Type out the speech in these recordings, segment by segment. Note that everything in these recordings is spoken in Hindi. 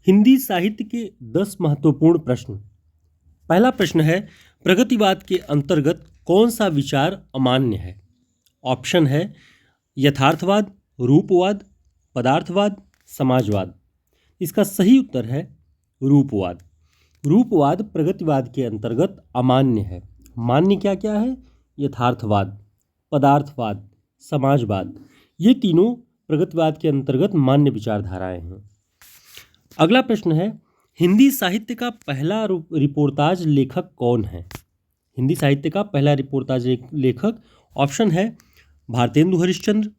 हिंदी साहित्य के 10 महत्वपूर्ण प्रश्न। पहला प्रश्न है, प्रगतिवाद के अंतर्गत कौन सा विचार अमान्य है? ऑप्शन है यथार्थवाद, रूपवाद, पदार्थवाद, समाजवाद। इसका सही उत्तर है रूपवाद। रूपवाद प्रगतिवाद के अंतर्गत अमान्य है। मान्य क्या क्या है? यथार्थवाद, पदार्थवाद, समाजवाद। ये तीनों प्रगतिवाद के अंतर्गत मान्य विचारधाराएं हैं। अगला प्रश्न है, हिंदी साहित्य का पहला रिपोर्टाज लेखक कौन है? हिंदी साहित्य का पहला रिपोर्टाज लेखक ऑप्शन है भारतेंदु हरिश्चंद्र,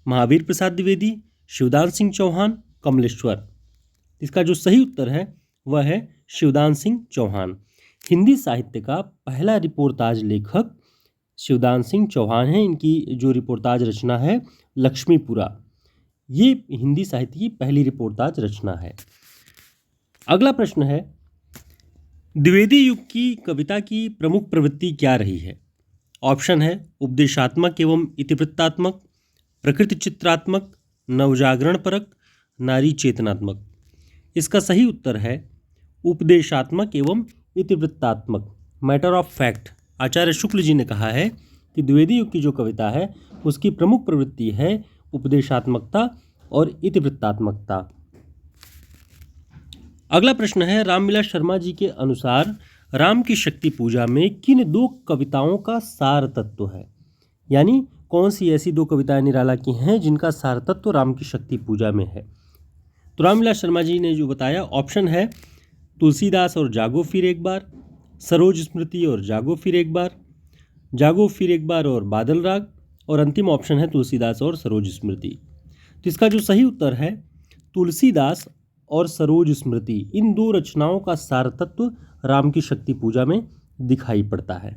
महावीर प्रसाद द्विवेदी, शिवदान सिंह चौहान, कमलेश्वर। इसका जो सही उत्तर है वह है शिवदान सिंह चौहान। हिंदी साहित्य का पहला रिपोर्टाज लेखक शिवदान सिंह चौहान है। इनकी जो रिपोर्टाज रचना है लक्ष्मीपुरा, ये हिंदी साहित्य की पहली रिपोर्टाज रचना है। अगला प्रश्न है, द्विवेदी युग की कविता की प्रमुख प्रवृत्ति क्या रही है? ऑप्शन है उपदेशात्मक एवं इतिवृत्तात्मक, प्रकृति चित्रात्मक, नवजागरण परक, नारी चेतनात्मक। इसका सही उत्तर है उपदेशात्मक एवं इतिवृत्तात्मक। मैटर ऑफ फैक्ट, आचार्य शुक्ल जी ने कहा है कि द्विवेदी युग की जो कविता है उसकी प्रमुख प्रवृत्ति है उपदेशात्मकता और इतिवृत्तात्मकता। अगला प्रश्न है, रामविलास शर्मा जी के अनुसार राम की शक्ति पूजा में किन दो कविताओं का सार तत्व है? यानी कौन सी ऐसी दो कविताएं निराला की हैं जिनका सार तत्व राम की शक्ति पूजा में है? तो रामविलास शर्मा जी ने जो बताया, ऑप्शन है तुलसीदास और जागो फिर एक बार, सरोज स्मृति और जागो फिर एक बार, जागो फिर एक बार और बादल राग, और अंतिम ऑप्शन है तुलसीदास और सरोज स्मृति। तो इसका जो सही उत्तर है तुलसीदास और सरोज स्मृति, इन दो रचनाओं का सार तत्व राम की शक्ति पूजा में दिखाई पड़ता है।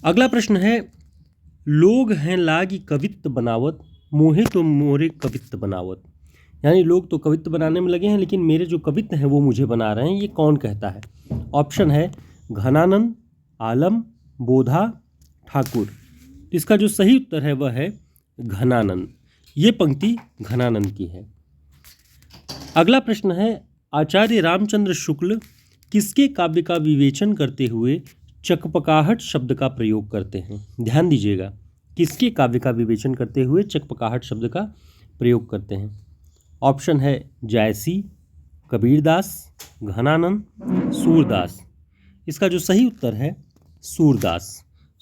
अगला प्रश्न है, लोग हैं लागी कवित्त बनावत, मोहे तो मोरे कवित्त बनावत। यानी लोग तो कवित्त बनाने में लगे हैं लेकिन मेरे जो कवित्त हैं वो मुझे बना रहे हैं, ये कौन कहता है? ऑप्शन है घनानंद, आलम, बोधा, ठाकुर। तो इसका जो सही उत्तर है वह है घनानंद। ये पंक्ति घनानंद की है। अगला प्रश्न है, आचार्य रामचंद्र शुक्ल किसके काव्य का विवेचन करते हुए चकपकाहट शब्द का प्रयोग करते हैं? ध्यान दीजिएगा, किसके काव्य का विवेचन करते हुए चकपकाहट शब्द का प्रयोग करते हैं? ऑप्शन है जायसी, कबीरदास, घनानंद, सूरदास। इसका जो सही उत्तर है सूरदास।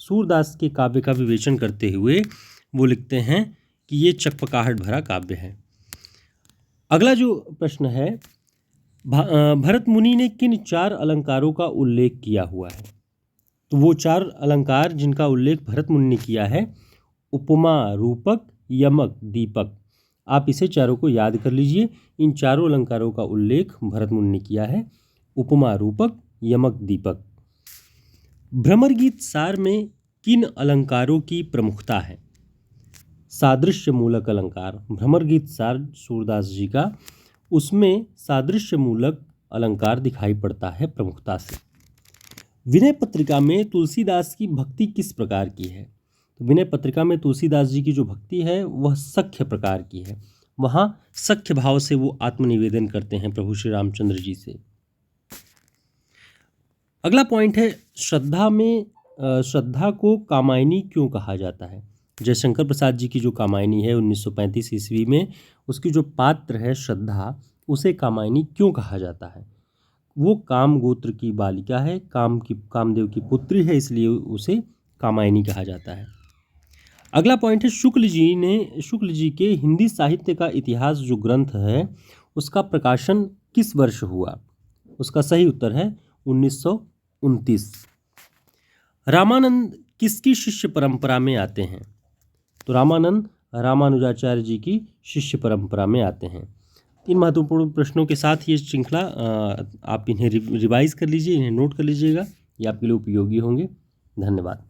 सूरदास के काव्य का विवेचन करते हुए वो लिखते हैं कि ये चकपकाहट भरा काव्य है। अगला जो प्रश्न है, भरत मुनि ने किन 4 अलंकारों का उल्लेख किया हुआ है? तो वो 4 अलंकार जिनका उल्लेख भरत मुनि ने किया है, उपमा, रूपक, यमक, दीपक। आप इसे चारों को याद कर लीजिए। इन चारों अलंकारों का उल्लेख भरत मुनि ने किया है, उपमा, रूपक, यमक, दीपक। भ्रमर गीत सार में किन अलंकारों की प्रमुखता है? सादृश्य मूलक अलंकार। भ्रमर गीत सार सूरदास जी का, उसमें सादृश्य मूलक अलंकार दिखाई पड़ता है प्रमुखता से। विनय पत्रिका में तुलसीदास की भक्ति किस प्रकार की है? तो विनय पत्रिका में तुलसीदास जी की जो भक्ति है वह सख्य प्रकार की है। वहाँ सख्य भाव से वो आत्मनिवेदन करते हैं प्रभु श्री रामचंद्र जी से। अगला पॉइंट है, श्रद्धा को कामायनी क्यों कहा जाता है? जयशंकर प्रसाद जी की जो कामायनी है 1935 ईस्वी में, उसकी जो पात्र है श्रद्धा, उसे कामायनी क्यों कहा जाता है? वो काम गोत्र की बालिका है, कामदेव की पुत्री है, इसलिए उसे कामायनी कहा जाता है। अगला पॉइंट है, शुक्ल जी के हिंदी साहित्य का इतिहास जो ग्रंथ है उसका प्रकाशन किस वर्ष हुआ? उसका सही उत्तर है 1929। रामानंद किसकी शिष्य परंपरा में आते हैं? तो रामानंद रामानुजाचार्य जी की शिष्य परंपरा में आते हैं। 3 महत्वपूर्ण प्रश्नों के साथ ये श्रृंखला आप इन्हें रिवाइज कर लीजिए, इन्हें नोट कर लीजिएगा, ये आपके लिए उपयोगी होंगे। धन्यवाद।